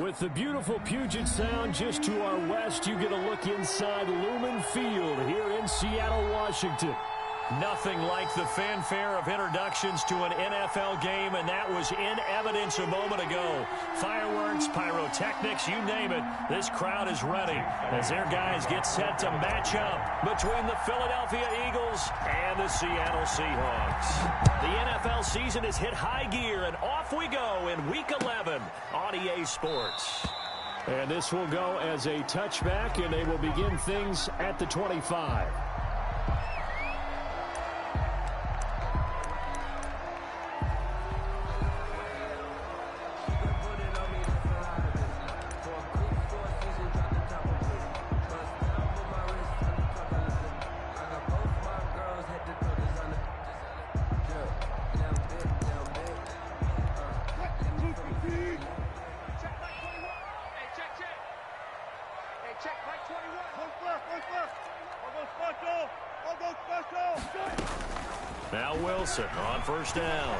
With the beautiful Puget Sound just to our west, you get a look inside Lumen Field here in Seattle, Washington. Nothing like the fanfare of introductions to an NFL game, and that was in evidence a moment ago. Fireworks, pyrotechnics, you name it. This crowd is ready as their guys get set to match up between the Philadelphia Eagles and the Seattle Seahawks. The NFL season has hit high gear, and off we go in Week 11 on EA Sports. And this will go as a touchback, and they will begin things at the 25. Now Wilson on first down.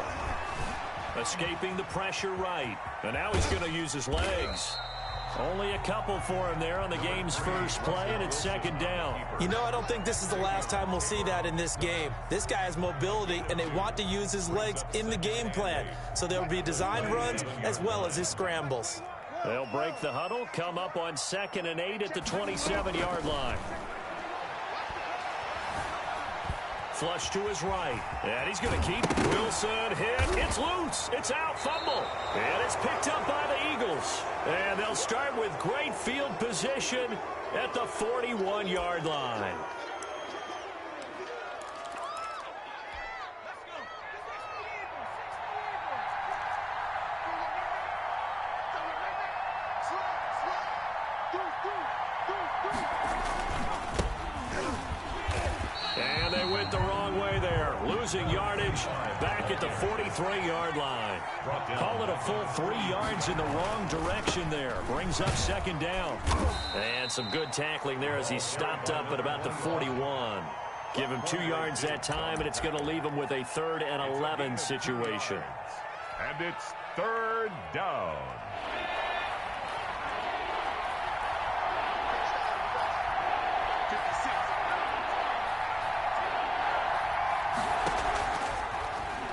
Escaping the pressure right. And now he's going to use his legs. Only a couple for him there on the game's first play, and it's second down. You know, I don't think this is the last time we'll see that in this game. This guy has mobility, and they want to use his legs in the game plan. So there will be designed runs as well as his scrambles. They'll break the huddle, come up on 2nd and 8 at the 27-yard line. Flush to his right, and he's going to keep Wilson hit. It's loose. It's out. Fumble. And it's picked up by the Eagles. And they'll start with great field position at the 41-yard line. And they went the wrong way there, losing yardage back at the 43-yard line. Call it a full 3 yards in the wrong direction there. Brings up second down. And some good tackling there as he stopped up at about the 41. Give him 2 yards that time, and it's going to leave him with a 3rd and 11 situation. And it's 3rd down.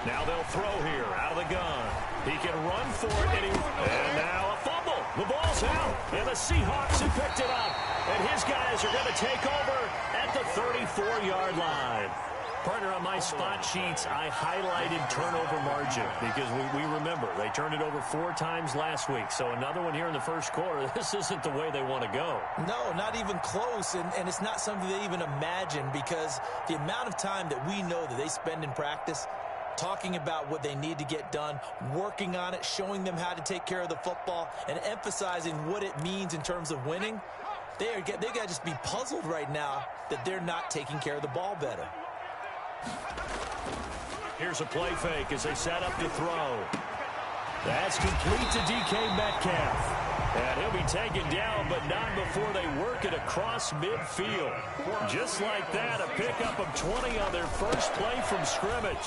Now they'll throw here out of the gun. He can run for it, and now a fumble. The ball's out, and the Seahawks have picked it up. And his guys are going to take over at the 34-yard line. Partner, on my spot sheets, I highlighted turnover margin because we remember they turned it over 4 times last week. So another one here in the first quarter. This isn't the way they want to go. No, not even close, and it's not something they even imagine because the amount of time that we know that they spend in practice talking about what they need to get done, working on it, showing them how to take care of the football, and emphasizing what it means in terms of winning. They got to just be puzzled right now that they're not taking care of the ball better. Here's a play fake as they set up to throw. That's complete to DK Metcalf. And he'll be taken down, but not before they work it across midfield. Just like that, a pickup of 20 on their first play from scrimmage.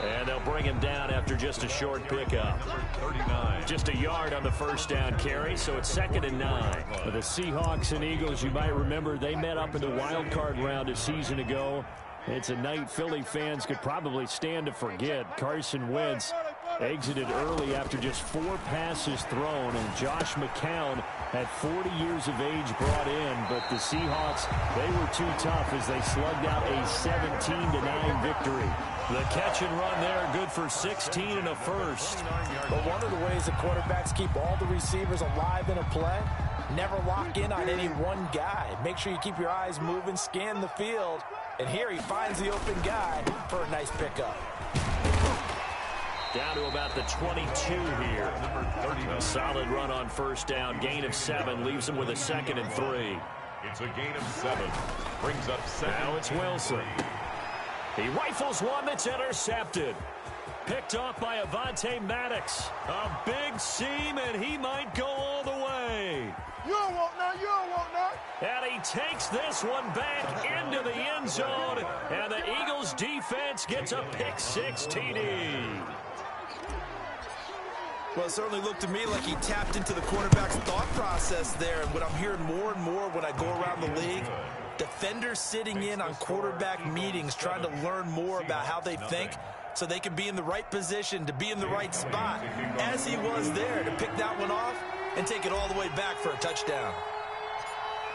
And they'll bring him down after just a short pickup. Just a yard on the first down carry, so it's 2nd and 9. For the Seahawks and Eagles, you might remember, they met up in the wild card round a season ago. It's a night Philly fans could probably stand to forget. Carson Wentz exited early after just 4 passes thrown, and Josh McCown at 40 years of age brought in, but the Seahawks, they were too tough as they slugged out a 17-9 victory. The catch and run there, good for 16 and a first. But one of the ways the quarterbacks keep all the receivers alive in a play, never lock in on any one guy. Make sure you keep your eyes moving, scan the field, and here he finds the open guy for a nice pickup. Down to about the 22 here. A solid run on first down. Gain of 7 leaves him with a 2nd and 3. It's a gain of 7. Brings up 7. Now it's Wilson. He rifles one that's intercepted. Picked off by Avonte Maddox. A big seam, and he might go all the way. You don't want none. You don't want none. And he takes this one back into the end zone. And the Eagles defense gets a pick 6 TD. Well, it certainly looked to me like he tapped into the quarterback's thought process there. And what I'm hearing more and more when I go around the league, defenders sitting in on quarterback meetings trying to learn more about how they think so they can be in the right position to be in the right spot, as he was there to pick that one off and take it all the way back for a touchdown.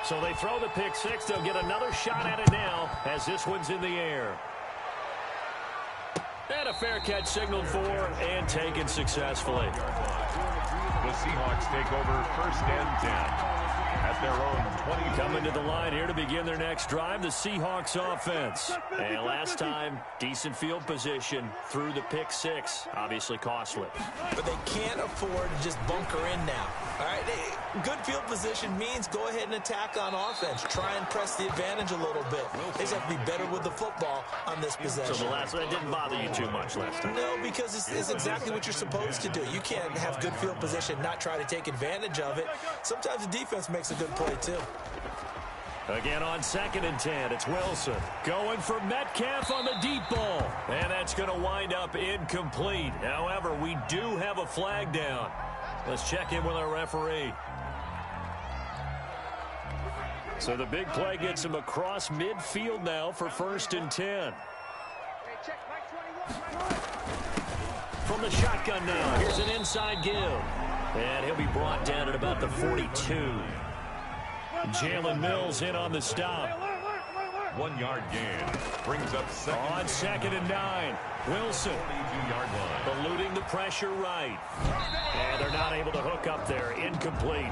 So they throw the pick six. They'll get another shot at it now as this one's in the air. And a fair catch signaled for and taken successfully. The Seahawks take over 1st and 10 at their own 20. Coming to the line here to begin their next drive, the Seahawks offense. And last time, decent field position through the pick six. Obviously costly. But they can't afford to just bunker in now. All right, good field position means go ahead and attack on offense. Try and press the advantage a little bit. They just have to be better with the football on this possession. So the last one didn't bother you too much last time? No, because it's exactly what you're supposed to do. You can't have good field position, not try to take advantage of it. Sometimes the defense makes a good play too. Again on 2nd and 10, it's Wilson going for Metcalf on the deep ball. And that's going to wind up incomplete. However, we do have a flag down. Let's check in with our referee. So the big play gets him across midfield now for 1st and 10. From the shotgun now, here's an inside give. And he'll be brought down at about the 42. Jalen Mills in on the stop. 1 yard gain. Brings up 2nd. On 2nd and 9. Wilson. 22-yard line. Eluding the pressure right. And they're not able to hook up there. Incomplete.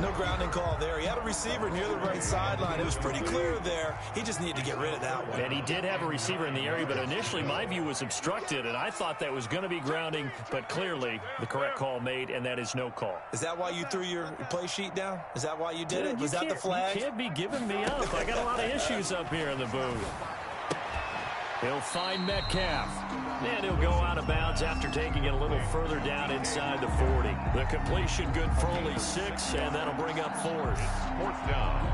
No grounding call there. He had a receiver near the right sideline. It was pretty clear there. He just needed to get rid of that one. And he did have a receiver in the area, but initially my view was obstructed, and I thought that was going to be grounding, but clearly the correct call made, and that is no call. Is that why you threw your play sheet down? Is that why you did it? Was that the flag? You can't be giving me up. I got a lot of issues up here in the booth. He'll find Metcalf. And he'll go out of bounds after taking it a little further down inside the 40. The completion good for only 6, and that'll bring up 4th. 4th down.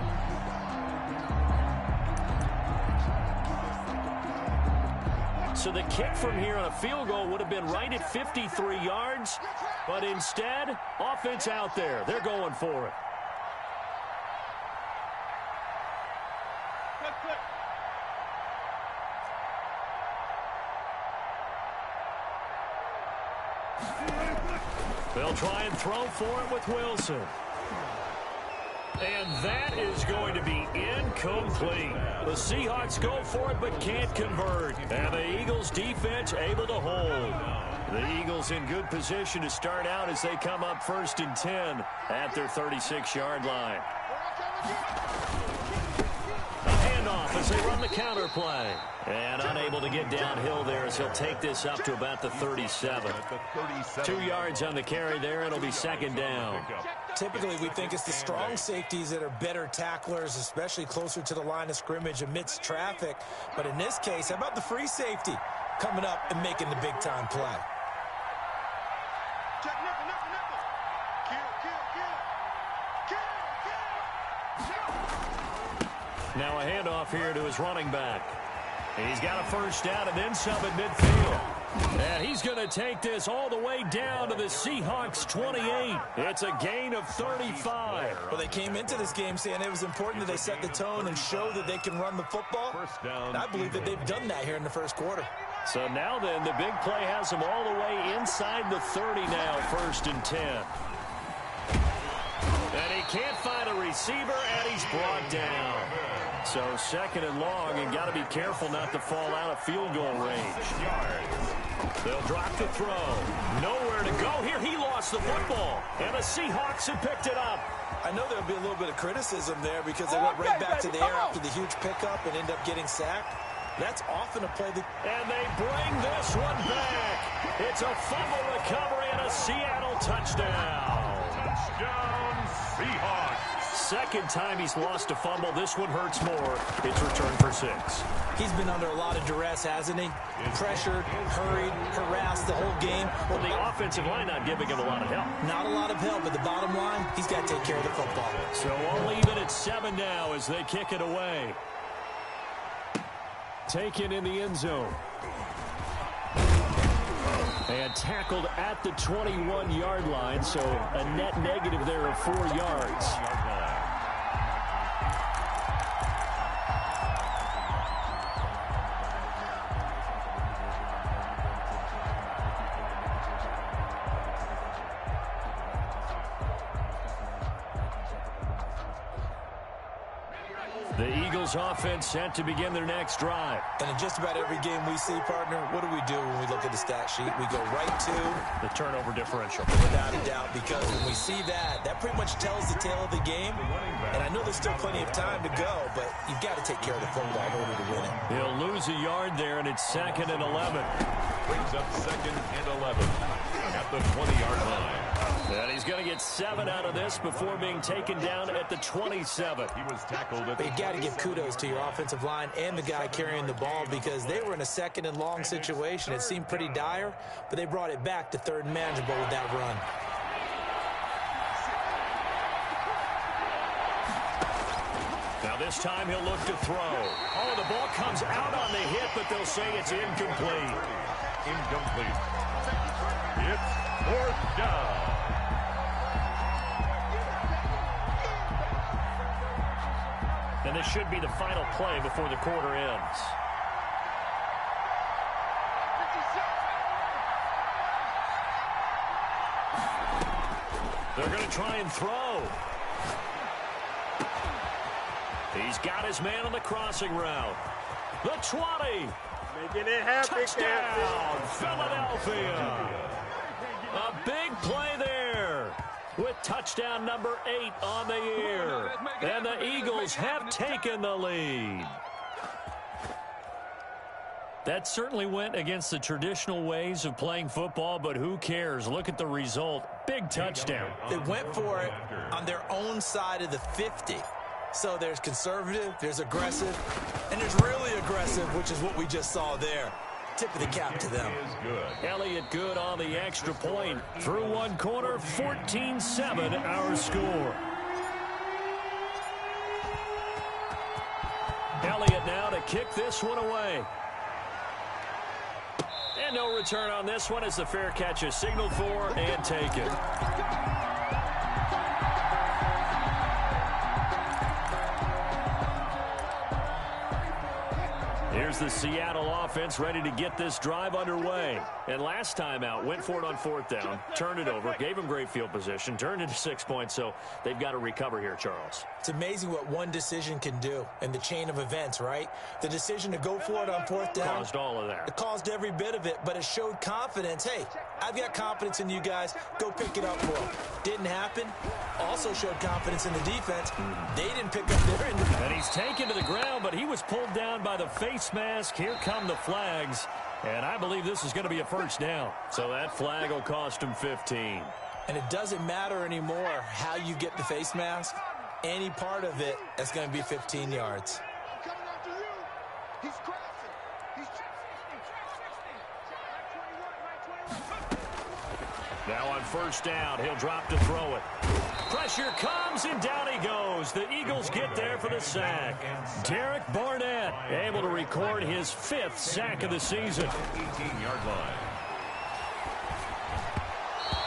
So the kick from here on a field goal would have been right at 53 yards, but instead, offense out there. They're going for it. They'll try and throw for it with Wilson. And that is going to be incomplete. The Seahawks go for it but can't convert. And the Eagles defense able to hold. The Eagles in good position to start out as they come up 1st and 10 at their 36-yard line. A handoff as they run the counter play. And unable to get downhill there as he'll take this up to about the 37. 2 yards on the carry there. It'll be 2nd down. Typically, we think it's the strong safeties that are better tacklers, especially closer to the line of scrimmage amidst traffic. But in this case, how about the free safety coming up and making the big-time play? Now a handoff here to his running back. He's got a 1st down and then some at midfield. And he's going to take this all the way down to the Seahawks 28. It's a gain of 35. Well, they came into this game saying it was important that they set the tone and show that they can run the football. And I believe that they've done that here in the 1st quarter. So now then, the big play has them all the way inside the 30 now, 1st and 10. And he can't find a receiver, and he's brought down. So 2nd and long, and got to be careful not to fall out of field goal range. They'll drop the throw. Nowhere to go here. He lost the football, and the Seahawks have picked it up. I know there'll be a little bit of criticism there because they went right back to the air after the huge pickup and end up getting sacked. That's often a play that... And they bring this one back. It's a fumble recovery and a Seattle touchdown. Touchdown, Seahawks. 2nd time he's lost a fumble. This one hurts more. It's returned for 6. He's been under a lot of duress, hasn't he? Pressured, hurried, harassed the whole game. Well, the offensive line not giving him a lot of help. Not a lot of help, but the bottom line, he's got to take care of the football. So I'll leave it at 7 now as they kick it away. Taken in the end zone. And tackled at the 21-yard line, so a net negative there of 4 yards. The Eagles offense set to begin their next drive. And in just about every game we see, partner, what do we do when we look at the stat sheet? We go right to the turnover differential. Without a doubt, because when we see that, that pretty much tells the tale of the game. And I know there's still plenty of time to go, but you've got to take care of the football in order to win it. He'll lose a yard there, and it's 2nd and 11. Brings up 2nd and 11 at the 20-yard line. And he's going to get 7 out of this before being taken down at the 27. He was tackled at But you got to give kudos to your offensive line and the guy carrying the ball, because they were in a 2nd and long situation. It seemed pretty dire, but they brought it back to 3rd and manageable with that run. Now this time he'll look to throw. Oh, the ball comes out on the hit, but they'll say it's incomplete. Incomplete. It's 4th down. And this should be the final play before the quarter ends. They're going to try and throw. He's got his man on the crossing route. The 20. Making it happen, Touchdown, Philadelphia. A big play there, with touchdown number 8 on the year. And the Eagles have taken the lead. That certainly went against the traditional ways of playing football, but who cares? Look at the result. Big touchdown. They went for it on their own side of the 50. So there's conservative, there's aggressive, and there's really aggressive, which is what we just saw there. Tip of the cap to them. Elliott good on the extra point. Through one quarter, 14-7 our score. Elliott now to kick this one away. And no return on this one as the fair catch is signaled for and taken. Here's the Seattle offense ready to get this drive underway. And last time out, went for it on 4th down, turned it over, gave them great field position, turned into 6 points, so they've got to recover here, Charles. It's amazing what one decision can do in the chain of events, right? The decision to go for it on 4th down. Caused all of that. It caused every bit of it, but it showed confidence. Hey, I've got confidence in you guys. Go pick it up for them. Didn't happen. Also showed confidence in the defense. They didn't pick up their end. And he's taken to the ground, but he was pulled down by the face mask. Here come the flags. And I believe this is going to be a 1st down. So that flag will cost him 15. And it doesn't matter anymore how you get the face mask. Any part of it is going to be 15 yards. Coming after you. He's crossing. He's now on 1st down, he'll drop to throw it. Pressure comes, and down he goes. The Eagles get there for the sack. Derek Barnett able to record his 5th sack of the season. 18-yard line.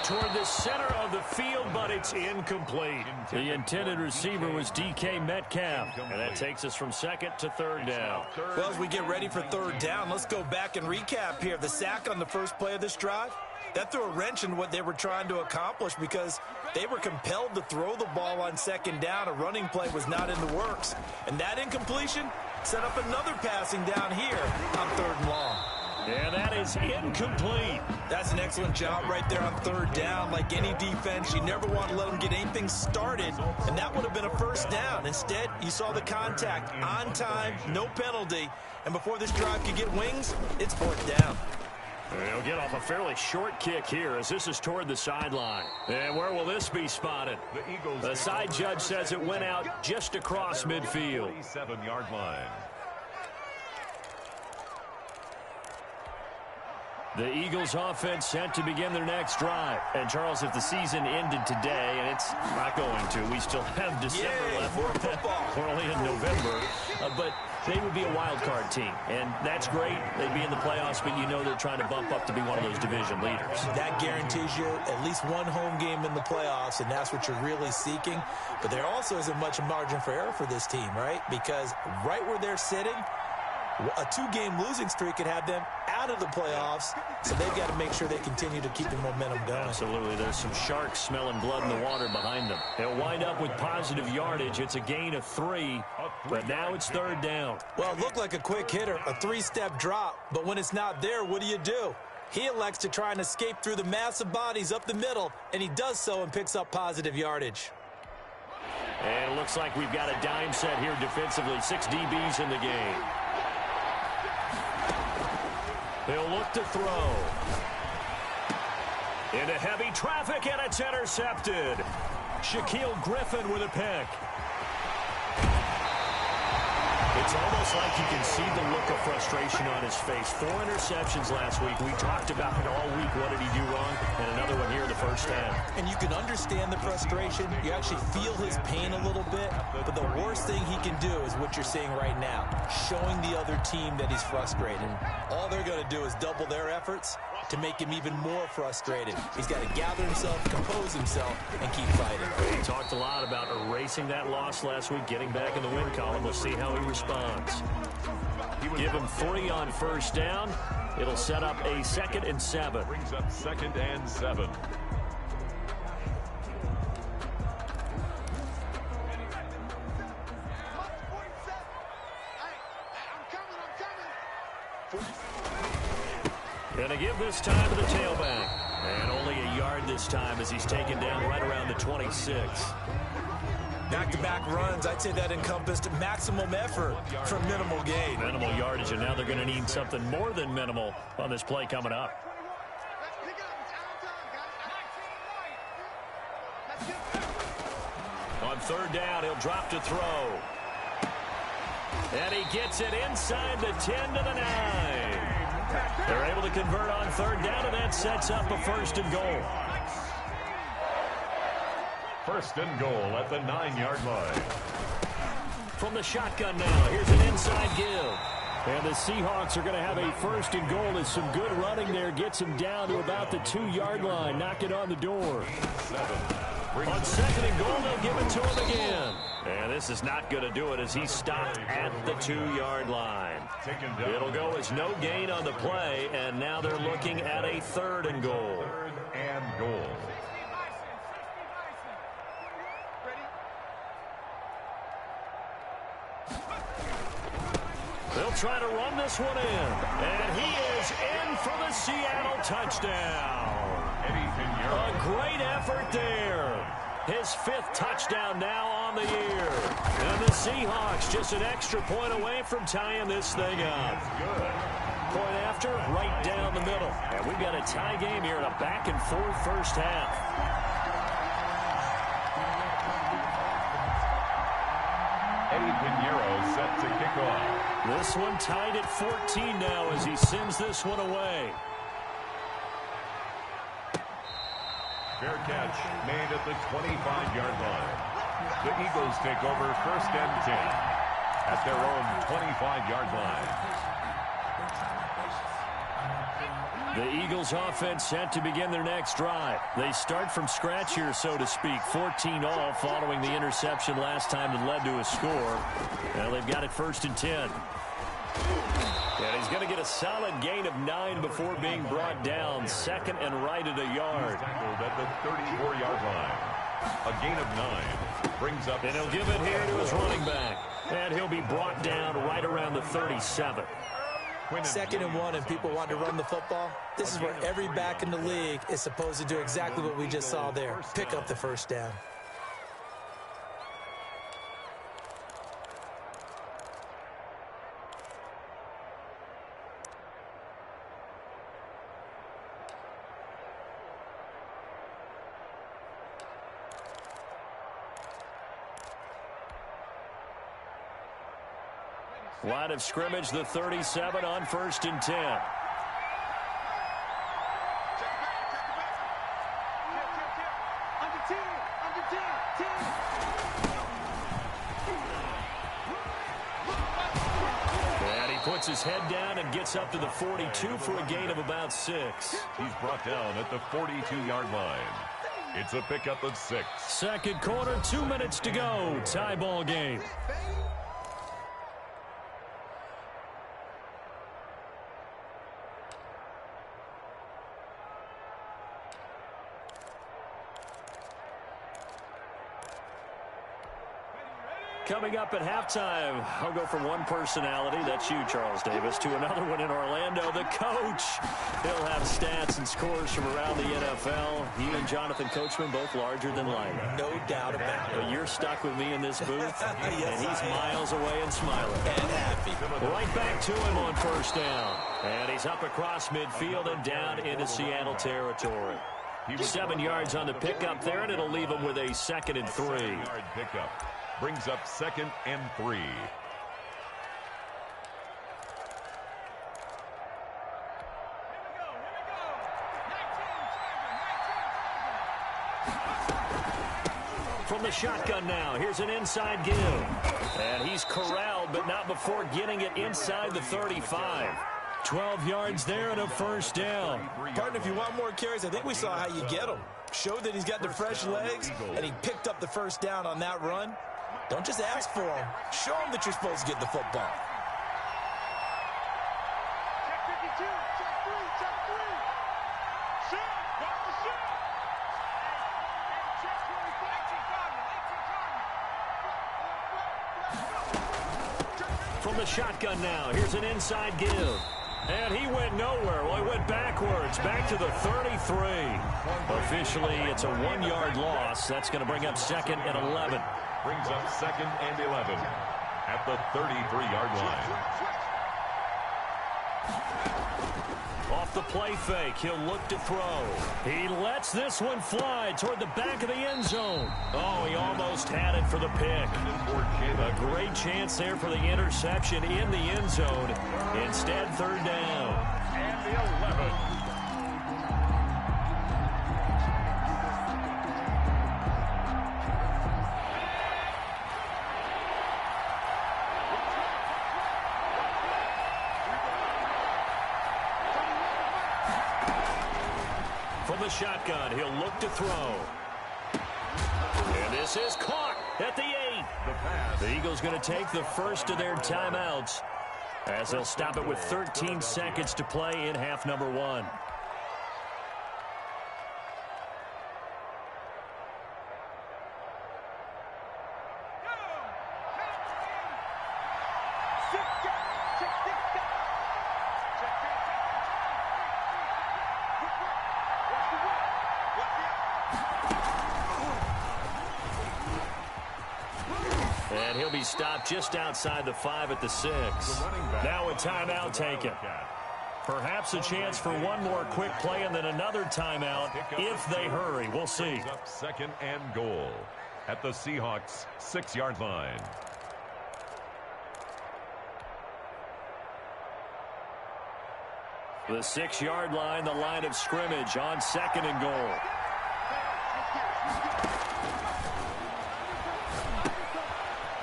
Toward the center of the field, but it's incomplete. The intended receiver was DK Metcalf, and that takes us from 2nd to 3rd down. Well, as we get ready for 3rd down, let's go back and recap here. The sack on the first play of this drive, that threw a wrench in what they were trying to accomplish because they were compelled to throw the ball on 2nd down. A running play was not in the works. And that incompletion set up another passing down here on 3rd and long. And that is incomplete. That's an excellent job right there on 3rd down. Like any defense, you never want to let them get anything started, and that would have been a 1st down. Instead, you saw the contact on time, no penalty, and before this drive could get wings, it's 4th down. He'll get off a fairly short kick here as this is toward the sideline. And where will this be spotted? The side judge says it went out just across midfield. 37-yard line. The Eagles offense set to begin their next drive. And Charles, if the season ended today, and it's not going to, we still have December left. More football. We're only in November. But They would be a wild card team, and that's great. They'd be in the playoffs, but you know they're trying to bump up to be one of those division leaders. That guarantees you at least one home game in the playoffs, and that's what you're really seeking. But there also isn't much margin for error for this team, right? Because right where they're sitting, a 2-game losing streak could have them out of the playoffs, so they've got to make sure they continue to keep the momentum going. Absolutely. There's some sharks smelling blood in the water behind them. They'll wind up with positive yardage. It's a gain of 3, but now it's 3rd down. Well, it looked like a quick hitter, a 3-step drop, but when it's not there, what do? He elects to try and escape through the massive bodies up the middle, and he does so and picks up positive yardage. And it looks like we've got a dime set here defensively. 6 DBs in the game. They'll look to throw. Into heavy traffic, and it's intercepted. Shaquille Griffin with a pick. It's almost like you can see the look of frustration on his face. 4 interceptions last week. We talked about it all week. What did he do wrong? And another one here in the first half. And you can understand the frustration. You actually feel his pain a little bit. But the worst thing he can do is what you're seeing right now, showing the other team that he's frustrated. All they're going to do is double their efforts to make him even more frustrated. He's got to gather himself, compose himself, and keep fighting. He talked a lot about erasing that loss last week, getting back in the win column. We'll see how he responds. Give him 3 on first down. It'll set up a 2nd and 7. Brings up 2nd and 7. Gonna give this time to the tailback. And only a yard this time as he's taken down right around the 26. Back-to-back runs, I'd say that encompassed maximum effort for minimal gain. Minimal yardage, and now they're going to need something more than minimal on this play coming up. On 3rd down, he'll drop to throw. And he gets it inside the 10 to the 9. They're able to convert on 3rd down, and that sets up a 1st and goal. 1st and goal at the 9-yard line. From the shotgun now, here's an inside give. And the Seahawks are going to have a 1st and goal as some good running there gets him down to about the 2-yard line, knocking on the door. 7. On 2nd and goal, they'll give it to him again. And this is not going to do it as he's stopped at the 2-yard line. It'll go as no gain on the play, and now they're looking at a 3rd and goal. 3rd and goal. They'll try to run this one in. And he is in for the Seattle touchdown. A great effort there. His 5th touchdown now on the year. And the Seahawks just an extra point away from tying this thing up. Point after, right down the middle. And we've got a tie game here in a back-and-forth first half. Eddie Pinheiro set to kick off. This one tied at 14 now as he sends this one away. Fair catch made at the 25-yard line. The Eagles take over 1st and 10 at their own 25-yard line. The Eagles offense set to begin their next drive. They start from scratch here, so to speak. 14-all following the interception last time that led to a score. Now they've got it 1st and 10. And he's going to get a solid gain of 9 before being brought down. 2nd and right at a yard. Tackled at the 34-yard line. A gain of 9 brings up. And he'll give it here to his running back. And he'll be brought down right around the 37. 2nd and 1, and people want to run the football. This is where every back in the league is supposed to do exactly what we just saw there. Pick up the 1st down. Line of scrimmage, the 37 on 1st and 10. puts his head down and gets up to the 42 for a gain of about 6. He's brought down at the 42-yard line. It's a pickup of 6. Second quarter, 2 minutes to go. Tie ball game. Coming up at halftime, I'll go from one personality, that's you, Charles Davis, to another one in Orlando, the coach. He'll have stats and scores from around the NFL. He and Jonathan Coachman both larger than life. No doubt about it. But you're stuck with me in this booth, Yes, and he's miles away and smiling. And happy. Right back to him on first down. And he's up across midfield and down into Seattle territory. 7 yards on the pickup there, and it'll leave him with a 2nd and 3. 7-yard pickup. Brings up 2nd and 3. From the shotgun now, here's an inside give. And he's corralled, but not before getting it inside the 35. 12 yards there and a first down. Partner, if you want more carries, I think we saw how you get them. Showed that he's got the fresh legs, and he picked up the first down on that run. Don't just ask for him. Show him that you're supposed to get the football. Check 52, check 3, check 3. Shoot, watch the shoot. Check 25. From the shotgun now, here's an inside give. And he went nowhere. Well, he went backwards, back to the 33. Officially, it's a 1-yard loss. That's going to bring up 2nd and 11. Brings up 2nd and 11 at the 33-yard line. Off the play fake, he'll look to throw. He lets this one fly toward the back of the end zone. Oh, he almost had it for the pick. A great chance there for the interception in the end zone. Instead, 3rd down. And the 11. From the shotgun, he'll look to throw. And this is caught at the 8. The Eagles going to take the first of their timeouts as they'll stop it with 13 seconds to play in half number 1. And he'll be stopped just outside the 5 at the 6. Now a timeout taken. Perhaps a chance for one more quick play and then another timeout if they hurry. We'll see. 2nd and goal at the Seahawks 6-yard line. The 6-yard line, the line of scrimmage on 2nd and goal.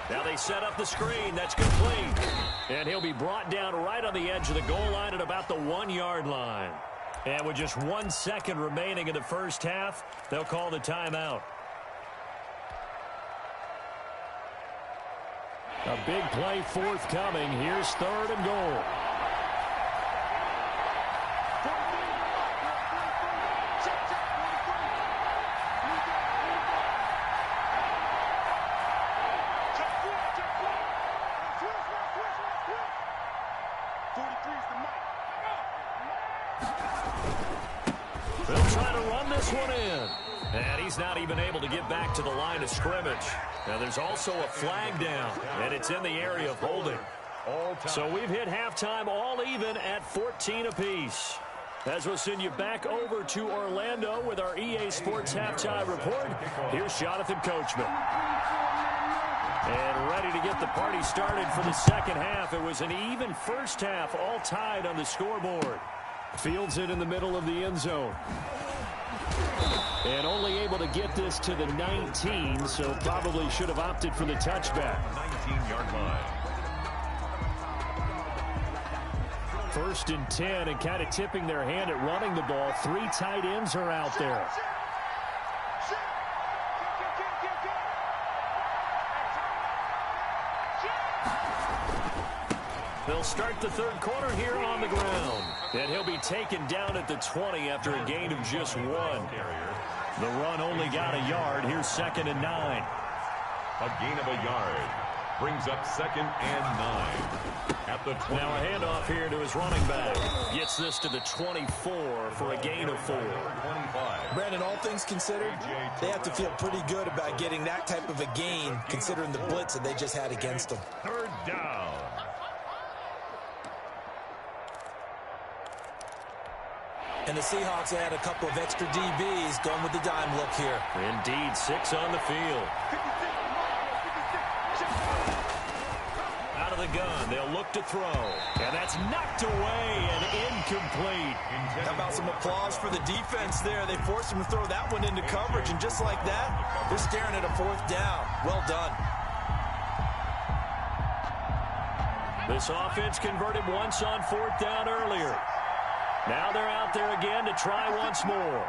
Now they set up the screen. That's complete. And he'll be brought down right on the edge of the goal line at about the 1-yard line. And with just 1 second remaining in the first half, they'll call the timeout. A big play forthcoming. Here's 3rd and goal. They'll try to run this one in. And he's not even able to get back to the line of scrimmage. Now there's also a flag down, and it's in the area of holding. So we've hit halftime all even at 14 apiece. As we'll send you back over to Orlando with our EA Sports Halftime Report, here's Jonathan Coachman. And ready to get the party started for the second half. It was an even first half, all tied on the scoreboard. Fields it in the middle of the end zone. And only able to get this to the 19, so probably should have opted for the touchback. 19-yard line. First and 10, and kind of tipping their hand at running the ball. 3 tight ends are out there. They'll start the third quarter here on the ground. And he'll be taken down at the 20 after a gain of just 1. The run only got a yard. Here's 2nd and 9. A gain of a yard brings up 2nd and 9. At the 20. Now a handoff here to his running back. Gets this to the 24 for a gain of 4. 25. Brandon, all things considered, they have to feel pretty good about getting that type of a gain considering the blitz that they just had against them. 3rd down. And the Seahawks add a couple of extra DBs going with the dime look here. Indeed, 6 on the field. Out of the gun, they'll look to throw. And that's knocked away and incomplete. How about some applause for the defense there? They forced him to throw that one into coverage, and just like that, they're staring at a 4th down. Well done. This offense converted once on 4th down earlier. Now they're out there again to try once more.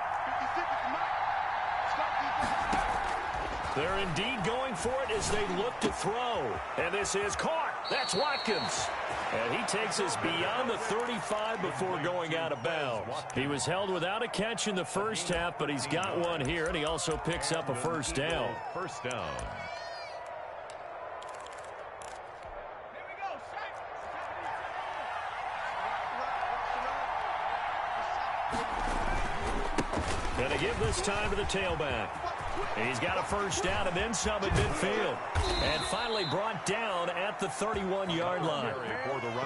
They're indeed going for it as they look to throw. And this is caught. That's Watkins. And he takes us beyond the 35 before going out of bounds. He was held without a catch in the first half, but he's got one here, and he also picks up a 1st down. 1st down. Going to give this time to the tailback. He's got a 1st down and then some at midfield. And finally brought down at the 31-yard line.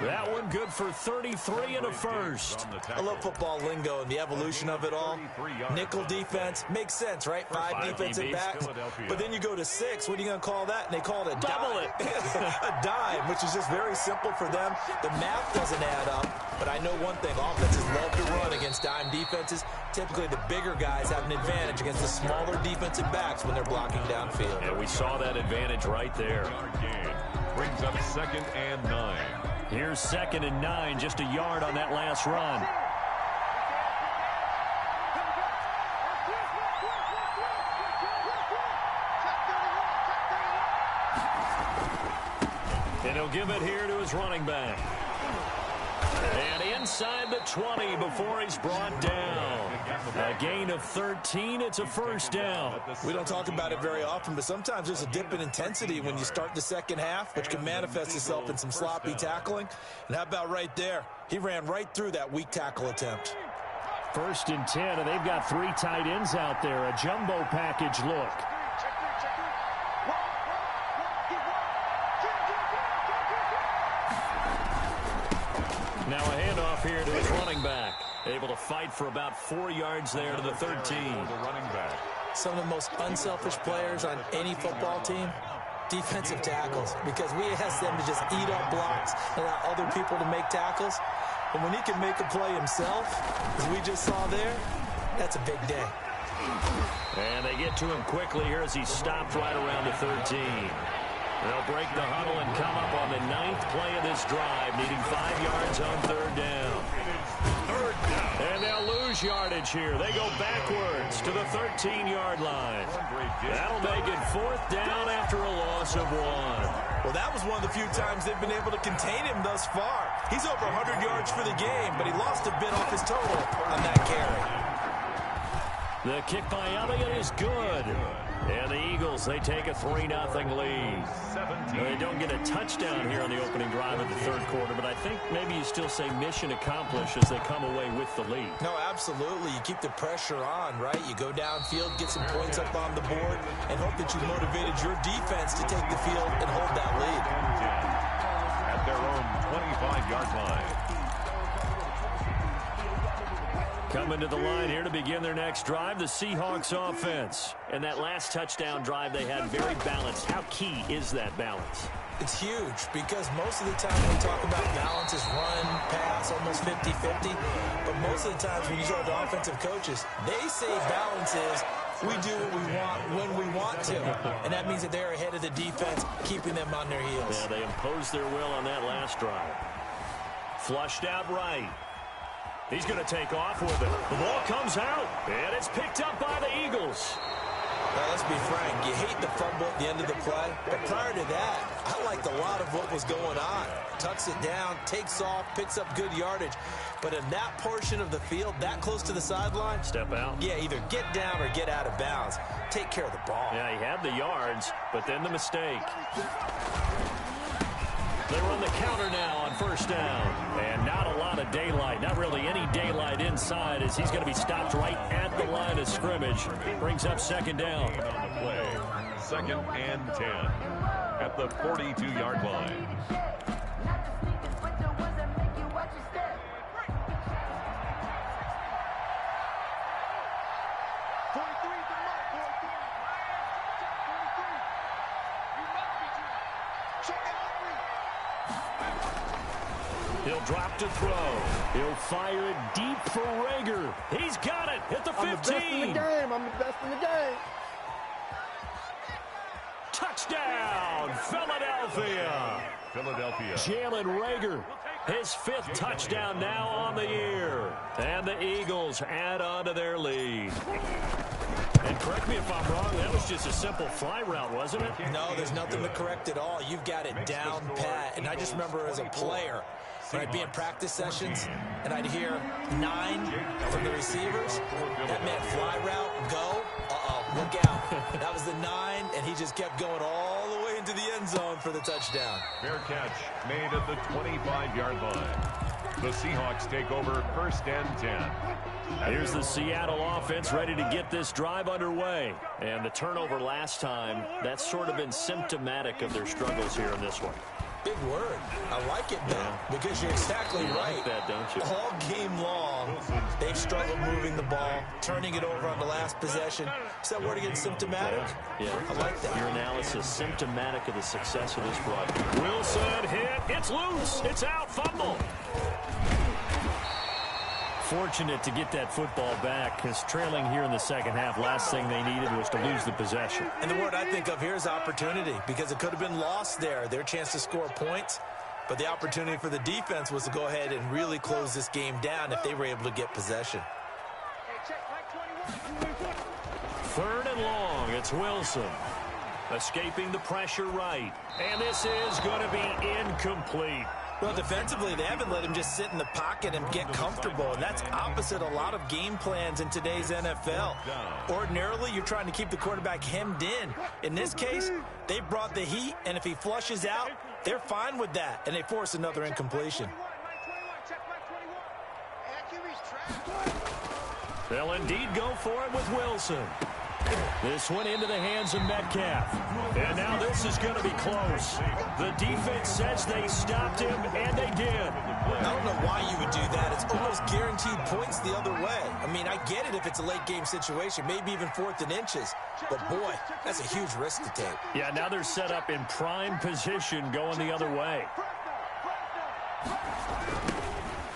That one good for 33 and a 1st. I love football lingo and the evolution of it all. Nickel defense makes sense, right? 5 defensive backs. But then you go to 6. What are you going to call that? And they call it a double dime. A dime, which is just very simple for them. The math doesn't add up. But I know one thing. Offenses love to run against dime defenses. Typically, the bigger guys have an advantage against the smaller defensive backs when they're blocking downfield. And we saw that advantage right there. Brings up 2nd and 9. Here's 2nd and 9, just a yard on that last run. And he'll give it here to his running back. And inside the 20 before he's brought down. A gain of 13. It's a 1st down. We don't talk about it very often, but sometimes there's a dip in intensity when you start the second half, which can manifest itself in some sloppy tackling. And how about right there? He ran right through that weak tackle attempt. 1st and 10, and they've got 3 tight ends out there. A jumbo package look. Now a handoff here to his running back. Able to fight for about 4 yards there to the 13. Some of the most unselfish players on any football team, defensive tackles, because we ask them to just eat up blocks and allow other people to make tackles. And when he can make a play himself, as we just saw there, that's a big day. And they get to him quickly here as he stopped right around the 13. They'll break the huddle and come up on the 9th play of this drive, needing 5 yards on 3rd down. And they'll lose yardage here. They go backwards to the 13-yard line. That'll make it 4th down after a loss of 1. Well, that was one of the few times they've been able to contain him thus far. He's over 100 yards for the game, but he lost a bit off his total on that carry. The kick by Elliott is good. And the Eagles, they take a 3-0 lead. They don't get a touchdown here on the opening drive of the 3rd quarter, but I think maybe you still say mission accomplished as they come away with the lead. No, absolutely. You keep the pressure on, right? You go downfield, get some points up on the board, and hope that you've motivated your defense to take the field and hold that lead. At their own 25-yard line. Coming to the line here to begin their next drive, the Seahawks offense. And that last touchdown drive they had very balanced. How key is that balance? It's huge because most of the time when we talk about balance is run, pass, almost 50-50. But most of the times when you talk to offensive coaches, they say balance is we do what we want when we want to. And that means that they're ahead of the defense, keeping them on their heels. Yeah, they imposed their will on that last drive. Flushed out right. He's going to take off with it. The ball comes out, and it's picked up by the Eagles. Well, let's be frank. You hate the fumble at the end of the play. But prior to that, I liked a lot of what was going on. Tucks it down, takes off, picks up good yardage. But in that portion of the field, that close to the sideline, step out. Yeah, either get down or get out of bounds. Take care of the ball. Yeah, he had the yards, but then the mistake. They run the counter now on first down. And not a lot of daylight. Not really any daylight inside as he's going to be stopped right at the line of scrimmage. Brings up second down. On the play, 2nd and 10 at the 42-yard line. He'll drop to throw. He'll fire it deep for Rager. He's got it at the 15. I'm the best in the game. I'm the best in the game. Touchdown, Philadelphia. Jalen Rager, his 5th touchdown now on the year. And the Eagles add on to their lead. And correct me if I'm wrong, that was just a simple fly route, wasn't it? No, there's nothing to correct at all. You've got it down pat. And I just remember as a player, when I'd be in practice sessions and I'd hear 9 from the receivers, that meant fly route, go, look out. That was the 9, and he just kept going all the way into the end zone for the touchdown. Fair catch made at the 25-yard line. The Seahawks take over 1st and 10. Here's the Seattle offense ready to get this drive underway. And the turnover last time, that's sort of been symptomatic of their struggles here in this one. Big word. I like it, though, because you're exactly right. Like that, don't you? All game long, they've struggled moving the ball, turning it over on the last possession. Is that word again, symptomatic? Yeah. I like that. Your analysis, symptomatic of the success of this run. Wilson hit. It's loose. It's out. Fumble. Fortunate to get that football back because trailing here in the second half, last thing they needed was to lose the possession. And the word I think of here is opportunity, because it could have been lost there. Their chance to score points, but the opportunity for the defense was to go ahead and really close this game down if they were able to get possession. 3rd and long. It's Wilson. Escaping the pressure right. And this is going to be incomplete. Well, defensively, they haven't let him just sit in the pocket and get comfortable, and that's opposite a lot of game plans in today's NFL. Ordinarily, you're trying to keep the quarterback hemmed in. In this case, they brought the heat, and if he flushes out, they're fine with that, and they force another incompletion. They'll indeed go for it with Wilson. This one into the hands of Metcalf. And now this is going to be close. The defense says they stopped him, and they did. I don't know why you would do that. It's almost guaranteed points the other way. I mean, I get it if it's a late game situation, maybe even 4th and inches. But, boy, that's a huge risk to take. Yeah, now they're set up in prime position going the other way.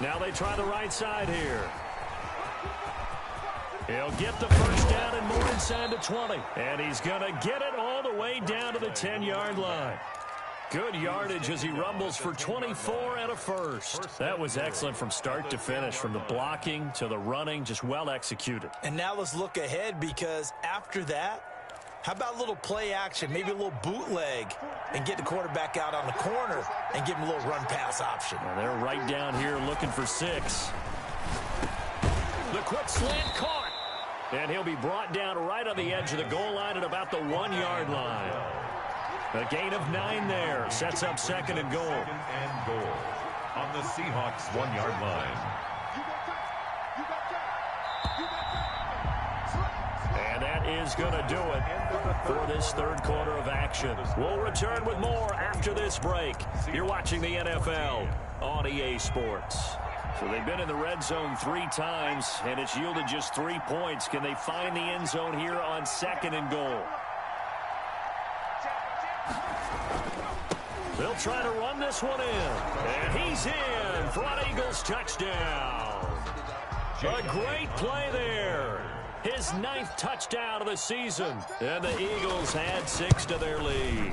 Now they try the right side here. He'll get the first down and more inside the 20. And he's going to get it all the way down to the 10-yard line. Good yardage as he rumbles for 24 and a first. That was excellent from start to finish, from the blocking to the running, just well executed. And now let's look ahead, because after that, how about a little play action, maybe a little bootleg, and get the quarterback out on the corner and give him a little run-pass option. And they're right down here looking for 6. The quick slant caught. And he'll be brought down right on the edge of the goal line at about the 1-yard line. A gain of 9 there. Sets up 2nd and goal. 2nd and goal on the Seahawks 1-yard line. And that is going to do it for this 3rd quarter of action. We'll return with more after this break. You're watching the NFL on EA Sports. So they've been in the red zone 3 times, and it's yielded just 3 points. Can they find the end zone here on 2nd and goal? They'll try to run this one in. And he's in for an Eagles touchdown. A great play there. His 9th touchdown of the season. And the Eagles add 6 to their lead.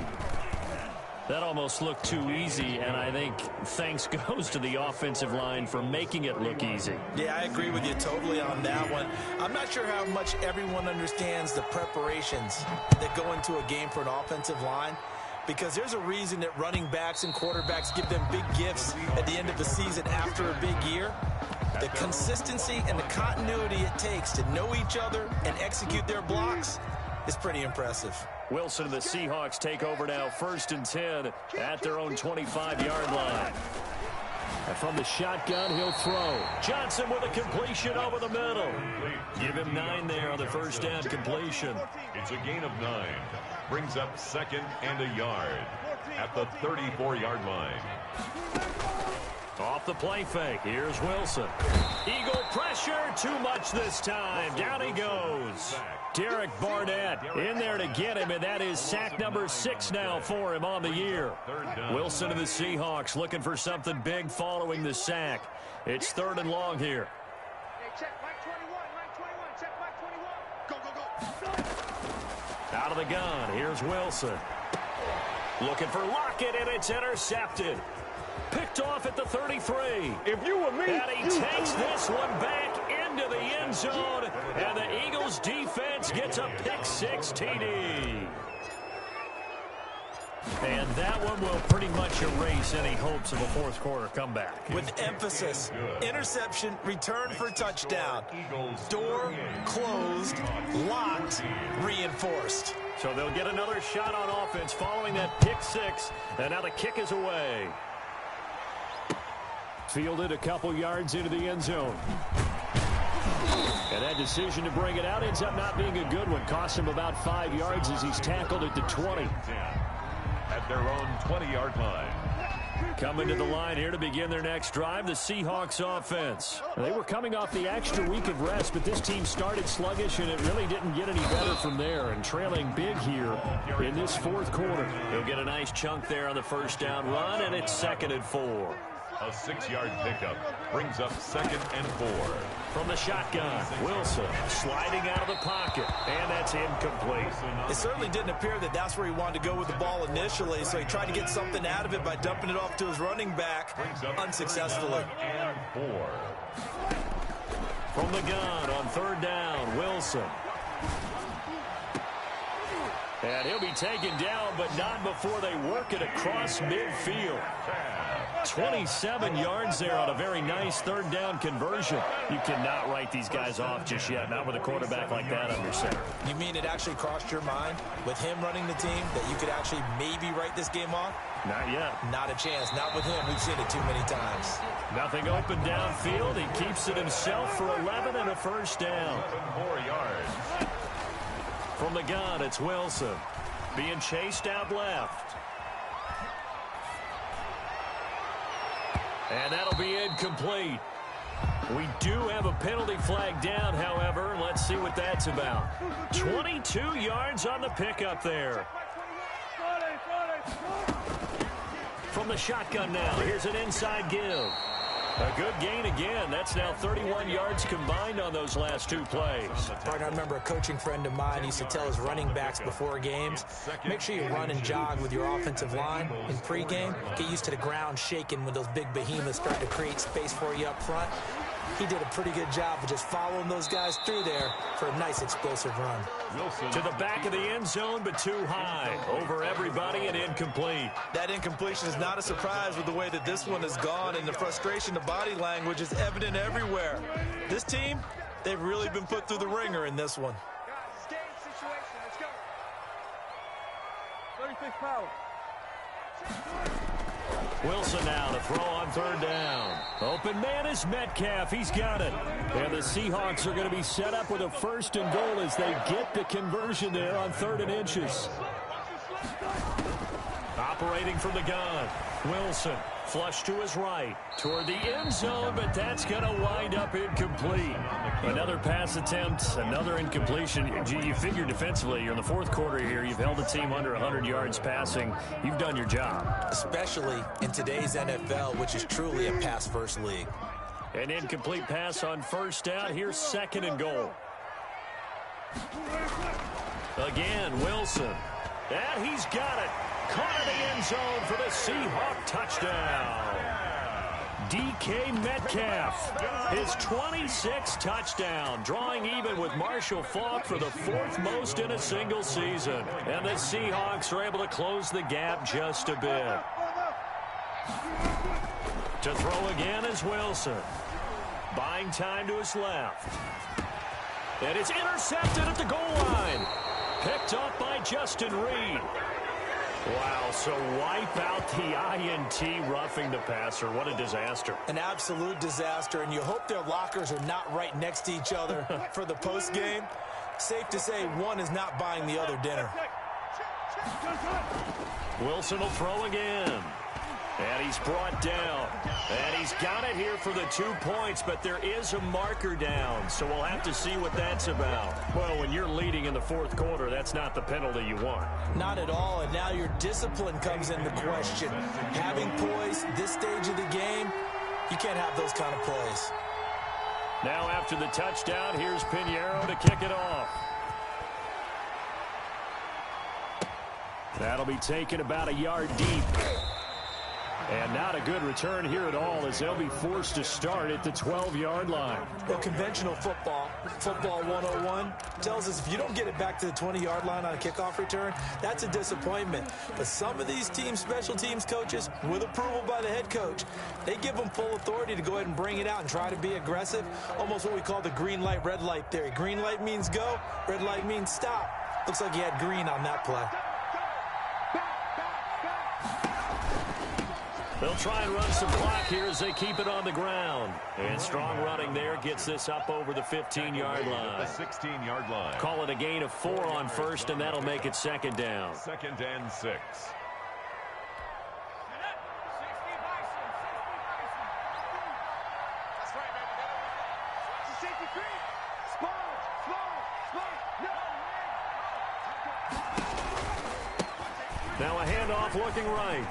That almost looked too easy, and I think thanks goes to the offensive line for making it look easy. Yeah, I agree with you totally on that one. I'm not sure how much everyone understands the preparations that go into a game for an offensive line, because there's a reason that running backs and quarterbacks give them big gifts at the end of the season after a big year. The consistency and the continuity it takes to know each other and execute their blocks is pretty impressive. Wilson and the Seahawks take over now, 1st and 10 at their own 25-yard line. And from the shotgun, he'll throw. Johnson with a completion over the middle. Give him 9 there on the first down completion. It's a gain of 9. Brings up 2nd and a yard at the 34-yard line. Off the play fake. Here's Wilson. Eagle pressure. Too much this time. Down he goes. Derek Barnett in there to get him, and that is sack number 6 now for him on the year. Wilson and the Seahawks looking for something big following the sack. It's 3rd and long here. Check Mike 21, check Mike 21. Go. Out of the gun. Here's Wilson. Looking for Lockett, and it's intercepted. Picked off at the 33. If you were me, and he takes this one back into the end zone, and the Eagles defense gets a pick-6 TD. And that one will pretty much erase any hopes of a fourth-quarter comeback. With emphasis, interception, return for touchdown. Door closed, locked, reinforced. So they'll get another shot on offense following that pick-6, and now the kick is away. Fielded a couple yards into the end zone. And that decision to bring it out ends up not being a good one. Cost him about 5 yards as he's tackled at the 20. At their own 20-yard line. Coming to the line here to begin their next drive, the Seahawks offense. They were coming off the extra week of rest, but this team started sluggish, and it really didn't get any better from there. And trailing big here in this 4th quarter. He'll get a nice chunk there on the first down run, and it's 2nd and 4. A 6-yard pickup brings up 2nd and 4. From the shotgun, Wilson sliding out of the pocket, and that's incomplete. It certainly didn't appear that that's where he wanted to go with the ball initially, so he tried to get something out of it by dumping it off to his running back unsuccessfully. And 4. From the gun on 3rd down, Wilson. And he'll be taken down, but not before they work it across midfield. 27 yards there on a very nice 3rd down conversion. You cannot write these guys off just yet, not with a quarterback like that under center. You mean it actually crossed your mind with him running the team that you could actually maybe write this game off? Not yet. Not a chance. Not with him. We've seen it too many times. Nothing open downfield. He keeps it himself for 11 and a first down. 4 yards. From the gun, it's Wilson being chased out left. And that'll be incomplete. We do have a penalty flag down, however. Let's see what that's about. 22 yards on the pickup there. From the shotgun now, here's an inside give. A good gain again. That's now 31 yards combined on those last 2 plays. Partner, I remember a coaching friend of mine used to tell his running backs before games, make sure you run and jog with your offensive line in pregame. Get used to the ground shaking when those big behemoths start to create space for you up front. He did a pretty good job of just following those guys through there for a nice explosive run. To the back of the end zone, but too high. Over everybody and incomplete. That incompletion is not a surprise with the way that this one has gone, and the frustration, the body language is evident everywhere. This team, they've really been put through the ringer in this one. Guys, game situation. Let's go. 36 power. Wilson now to throw on 3rd down. Open man is Metcalf. He's got it. And the Seahawks are going to be set up with a 1st and goal as they get the conversion there on 3rd and inches. Operating from the gun. Wilson flush to his right toward the end zone, but that's going to wind up incomplete. Another pass attempt, another incompletion. You figure defensively, you're in the 4th quarter here. You've held the team under 100 yards passing. You've done your job. Especially in today's NFL, which is truly a pass-first league. An incomplete pass on 1st down. Here's 2nd and goal. Again, Wilson. And he's got it. Caught in the end zone for the Seahawks touchdown. DK Metcalf, his 26th touchdown, drawing even with Marshall Faulk for the 4th most in a single season. And the Seahawks are able to close the gap just a bit. To throw again is Wilson. Buying time to his left. And it's intercepted at the goal line. Picked up by Justin Reed. Wow, so wipe out the INT, roughing the passer. What a disaster. An absolute disaster, and you hope their lockers are not right next to each other for the postgame. Safe to say one is not buying the other dinner. Wilson will throw again. And he's brought down. And he's got it here for the 2 points, but there is a marker down, so we'll have to see what that's about. Well, when you're leading in the 4th quarter, that's not the penalty you want. Not at all, and now your discipline comes into question. Having poise this stage of the game, you can't have those kind of plays. Now after the touchdown, here's Pinheiro to kick it off. That'll be taken about a yard deep. And not a good return here at all, as they'll be forced to start at the 12-yard line. Well, conventional football 101, tells us if you don't get it back to the 20-yard line on a kickoff return, that's a disappointment. But some of these teams, special teams coaches, with approval by the head coach, they give them full authority to go ahead and bring it out and try to be aggressive, almost what we call the green light, red light theory. Green light means go, red light means stop. Looks like he had green on that play. They'll try and run some clock here as they keep it on the ground. And strong running there gets this up over the 15-yard line. The 16-yard line. Call it a gain of 4 on first, and that'll make it 2nd down. 2nd and 6. Now a handoff looking right.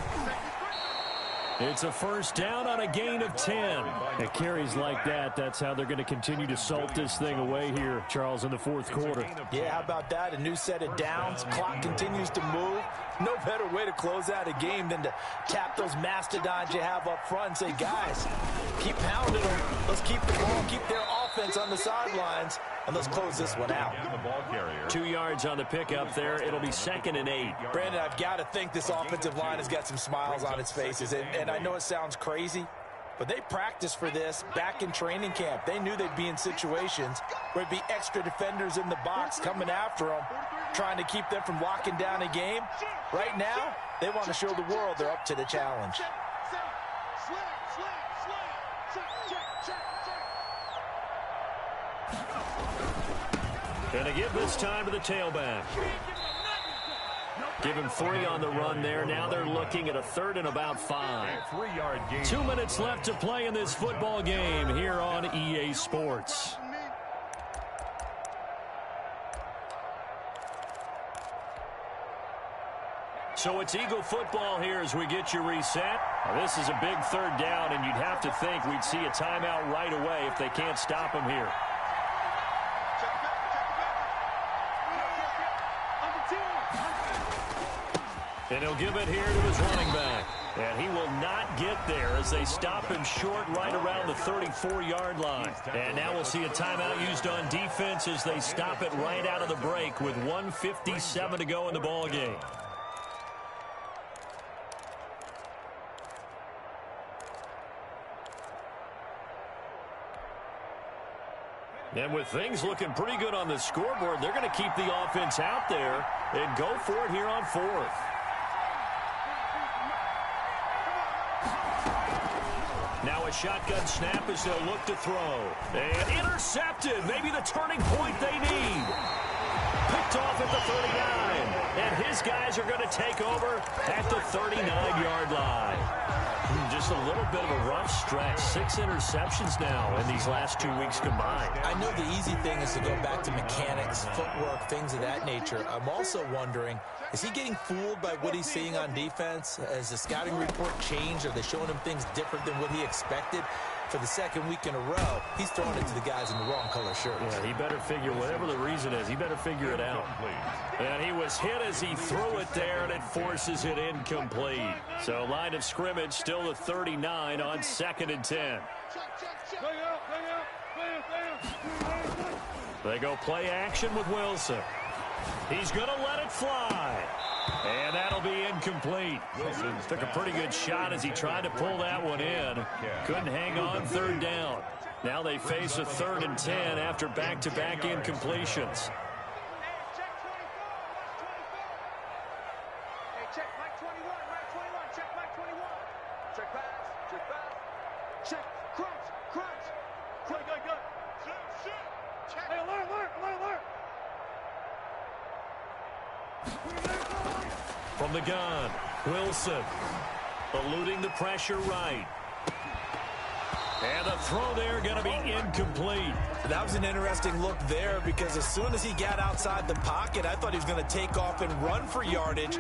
It's a 1st down on a gain of 10. At carries like that, that's how they're going to continue to salt this thing away here, Charles, in the 4th quarter. Yeah, how about that? A new set of downs. Clock continues to move. No better way to close out a game than to tap those mastodons you have up front and say, guys, keep pounding them. Let's keep the ball, keep their offense on the sidelines, and let's close this one out. 2 yards on the pickup there. It'll be 2nd and 8. Brandon, I've got to think this offensive line has got some smiles on its faces. And I know it sounds crazy, but they practiced for this back in training camp. They knew they'd be in situations where it'd be extra defenders in the box coming after them, trying to keep them from locking down a game. Right now, they want to show the world they're up to the challenge. Gonna give this time to the tailback. Give him 3 on the run there. Now they're looking at a 3rd and about 5. 3-yard gain. 2 minutes left to play in this football game here on EA Sports. So it's Eagle football here as we get you reset. Now, this is a big 3rd down, and you'd have to think we'd see a timeout right away if they can't stop him here. And he'll give it here to his running back. And he will not get there as they stop him short right around the 34-yard line. And now we'll see a timeout used on defense as they stop it right out of the break with 1:57 to go in the ball game. And with things looking pretty good on the scoreboard, they're going to keep the offense out there and go for it here on 4th. Now a shotgun snap as they'll look to throw. And intercepted. Maybe the turning point they need. Picked off at the 39. And his guys are going to take over at the 39-yard line. Just a little bit of a rough stretch. 6 interceptions now in these last 2 weeks combined. I know the easy thing is to go back to mechanics, footwork, things of that nature. I'm also wondering, is he getting fooled by what he's seeing on defense? Has the scouting report changed? Are they showing him things different than what he expected? for the second week in a row, he's throwing it to the guys in the wrong color shirts. Yeah, he better figure, whatever the reason is, he better figure it out. And he was hit as he threw it there, and it forces it incomplete. So line of scrimmage still the 39 on 2nd and 10. They go play action with Wilson. He's going to let it fly. And that'll be incomplete. Wilson took a pretty good shot as he tried to pull that one in. Couldn't hang on 3rd down. Now they face a 3rd and 10 after back-to-back incompletions. Check Mike 21, Mike 21, check Mike 21. Check pass, check pass. Check, crunch. Good. Check. Hey, alert. From the gun, Wilson eluding the pressure right. And the throw there going to be incomplete. That was an interesting look there because as soon as he got outside the pocket, I thought he was going to take off and run for yardage.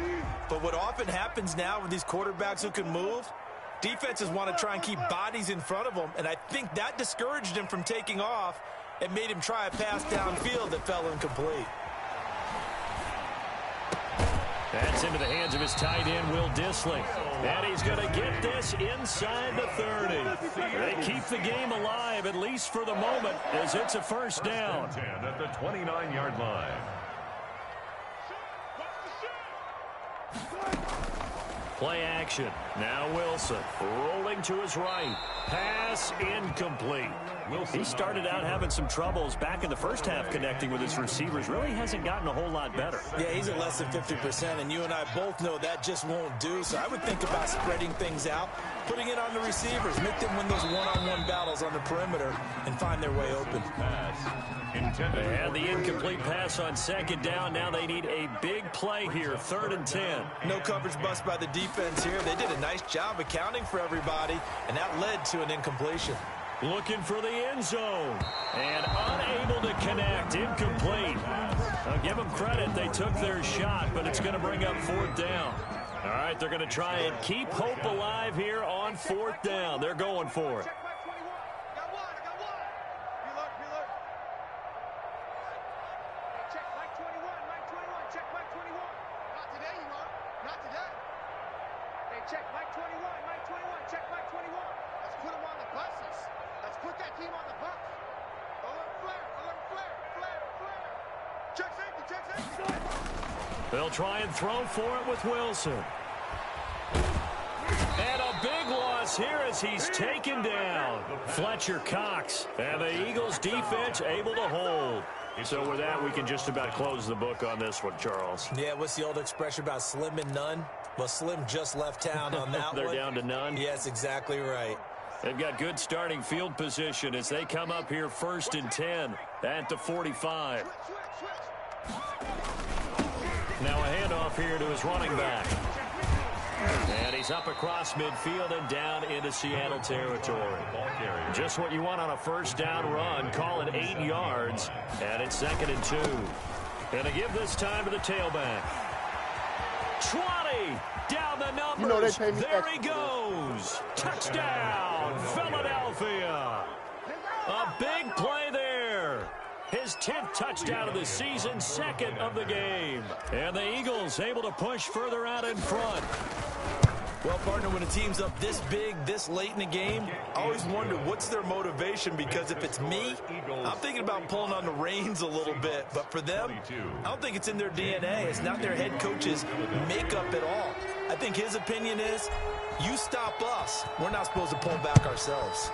But what often happens now with these quarterbacks who can move, defenses want to try and keep bodies in front of them, and I think that discouraged him from taking off and made him try a pass downfield that fell incomplete. That's into the hands of his tight end, Will Dissling. And he's going to get this inside the 30. They keep the game alive, at least for the moment, as it's a first down. 10 at the 29-yard line. Play action. Now Wilson rolling to his right. Pass incomplete. He started out having some troubles back in the first half connecting with his receivers. Really hasn't gotten a whole lot better. Yeah, he's at less than 50%, and you and I both know that just won't do. So I would think about spreading things out, putting it on the receivers, make them win those one-on-one battles on the perimeter, and find their way open. And the incomplete pass on 2nd down. Now they need a big play here, 3rd and 10. No coverage bust by the defense here. They did a nice job accounting for everybody, and that led to an incompletion. Looking for the end zone. And unable to connect. Incomplete. I'll give them credit. They took their shot, but it's going to bring up 4th down. All right, they're going to try and keep hope alive here on 4th down. They're going for it. Check Mike 21, Mike 21, check Mike 21. Let's put him on the buses. Let's put that team on the bus. Alert flare. Check safety. They'll try and throw for it with Wilson. And a big loss here as he's taken down. Fletcher Cox. And the Eagles defense able to hold. So with that, we can just about close the book on this one, Charles. Yeah, what's the old expression about slim and none? Well, Slim just left town on that They're one. down to none? Yes, exactly right. They've got good starting field position as they come up here 1st and 10 at the 45. Now a handoff here to his running back. And he's up across midfield and down into Seattle territory. Just what you want on a first down run. Call it 8 yards. And it's 2nd and 2. And to give this time to the tailback. 20 down the numbers. You know they pay me there extra. He goes. Touchdown, Philadelphia. A big play there. His 10th touchdown of the season, 2nd of the game. And the Eagles able to push further out in front. Well, partner, when a team's up this big, this late in the game, I always wonder what's their motivation, because if it's me, I'm thinking about pulling on the reins a little bit. But for them, I don't think it's in their DNA. It's not their head coach's makeup at all. I think his opinion is, you stop us, we're not supposed to pull back ourselves.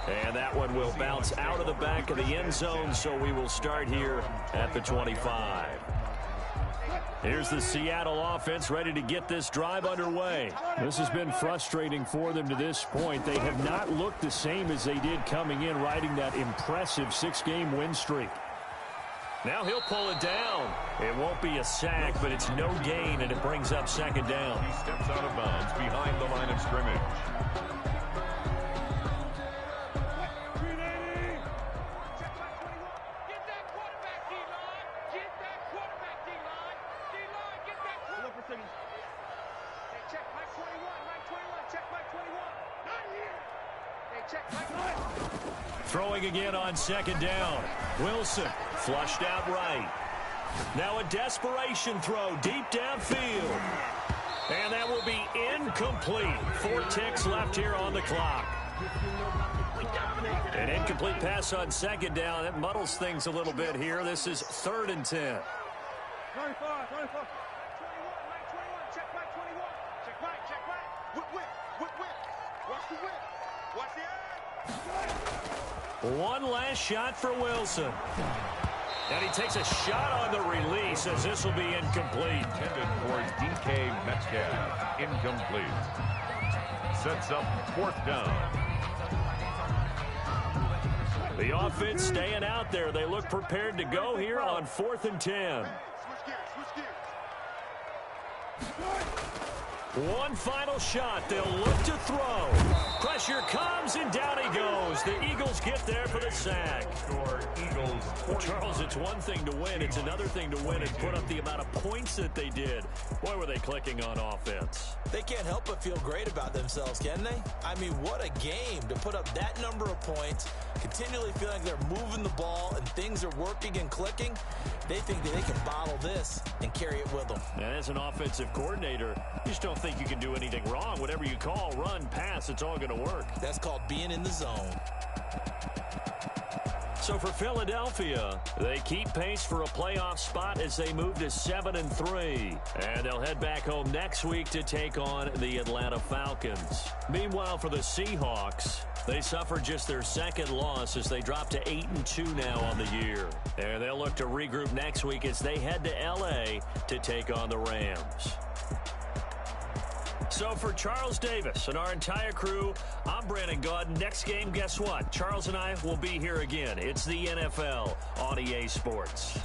And that one will bounce out of the back of the end zone, so we will start here at the 25. Here's the Seattle offense ready to get this drive underway. This has been frustrating for them to this point. They have not looked the same as they did coming in, riding that impressive 6-game win streak. Now he'll pull it down. It won't be a sack, but it's no gain, and it brings up 2nd down. He steps out of bounds behind the line of scrimmage. Check Mike 21, Mike Throwing again on second down. Wilson flushed out right. Now a desperation throw deep downfield. And that will be incomplete. 4 ticks left here on the clock. An incomplete pass on second down. That muddles things a little bit here. This is 3rd and 10. 25, 21. Check back 21. Check back. Whip. Watch the whip. Watch the eye. One last shot for Wilson. And he takes a shot on the release as this will be incomplete. Intended for DK Metcalf. Incomplete. Sets up 4th down. The offense staying out there. They look prepared to go here on 4th and 10. One final shot. They'll look to throw. Pressure comes, and down he goes. The Eagles get there for the sack. Well, Charles, it's one thing to win. It's another thing to win and put up the amount of points that they did. Boy, were they clicking on offense. They can't help but feel great about themselves, can they? I mean, what a game to put up that number of points, continually feel like they're moving the ball and things are working and clicking. They think that they can bottle this and carry it with them. And as an offensive coordinator, you just don't think you can do anything wrong. Whatever you call, run, pass, it's all going to work. That's called being in the zone. So for Philadelphia, they keep pace for a playoff spot as they move to 7-3. And they'll head back home next week to take on the Atlanta Falcons. Meanwhile, for the Seahawks, they suffered just their 2nd loss as they drop to 8-2 now on the year. And they'll look to regroup next week as they head to L.A. to take on the Rams. So for Charles Davis and our entire crew, I'm Brandon Gaudin. Next game, guess what? Charles and I will be here again. It's the NFL on EA Sports.